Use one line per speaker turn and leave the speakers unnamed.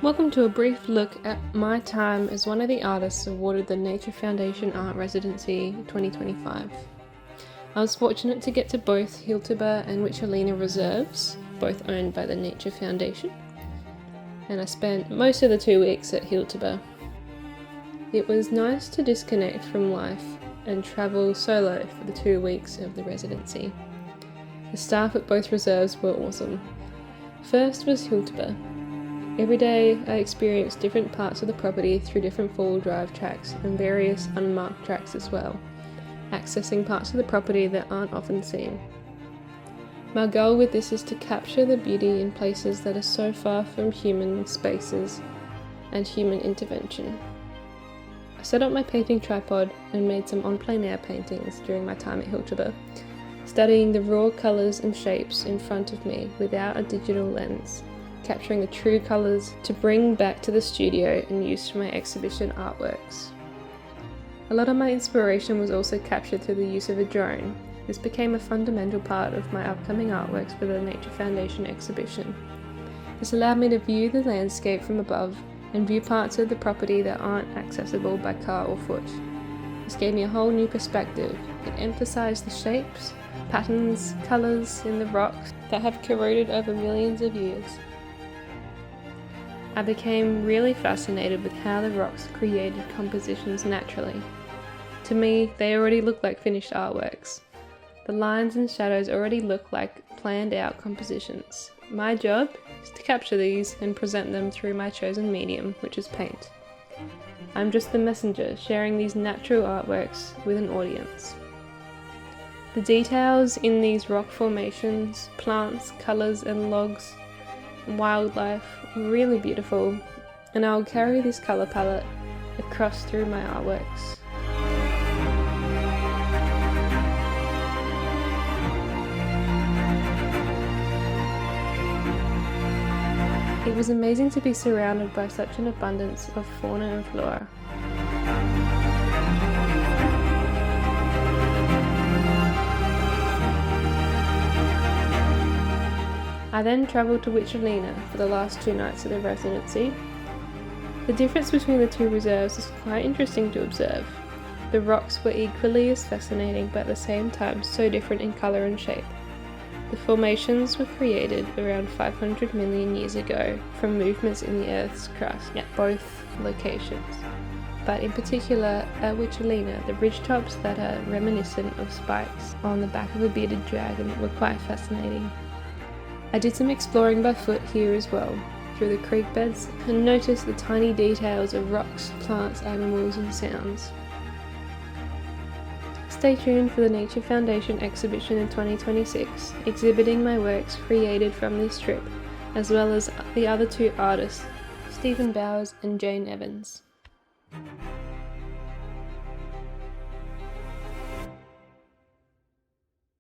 Welcome to a brief look at my time as one of the artists awarded the Nature Foundation Art Residency 2025. I was fortunate to get to both Hiltuba and Witchelina reserves, both owned by the Nature Foundation, and I spent most of the 2 weeks at Hiltuba. It was nice to disconnect from life and travel solo for the 2 weeks of the residency. The staff at both reserves were awesome. First was Hiltuba. Every day I experienced different parts of the property through different four-wheel drive tracks and various unmarked tracks as well, accessing parts of the property that aren't often seen. My goal with this is to capture the beauty in places that are so far from human spaces and human intervention. I set up my painting tripod and made some en plein air paintings during my time at Hiltuba, studying the raw colours and shapes in front of me without a digital lens, capturing the true colours to bring back to the studio and use for my exhibition artworks. A lot of my inspiration was also captured through the use of a drone. This became a fundamental part of my upcoming artworks for the Nature Foundation exhibition. This allowed me to view the landscape from above and view parts of the property that aren't accessible by car or foot. This gave me a whole new perspective. It emphasised the shapes, patterns, colours in the rocks that have corroded over millions of years. I became really fascinated with how the rocks created compositions naturally. To me, they already look like finished artworks. The lines and shadows already look like planned out compositions. My job is to capture these and present them through my chosen medium, which is paint. I'm just the messenger, sharing these natural artworks with an audience. The details in these rock formations, plants, colours and logs, wildlife were really beautiful, and I'll carry this colour palette across through my artworks. It was amazing to be surrounded by such an abundance of fauna and flora. I then travelled to Witchelina for the last 2 nights of the residency. The difference between the 2 reserves is quite interesting to observe. The rocks were equally as fascinating, but at the same time so different in colour and shape. The formations were created around 500 million years ago from movements in the Earth's crust at both locations. But in particular, at Witchelina, the ridgetops that are reminiscent of spikes on the back of a bearded dragon were quite fascinating. I did some exploring by foot here as well, through the creek beds, and noticed the tiny details of rocks, plants, animals and sounds. Stay tuned for the Nature Foundation exhibition in 2026, exhibiting my works created from this trip, as well as the other 2 artists, Stephen Bowers and Jane Evans.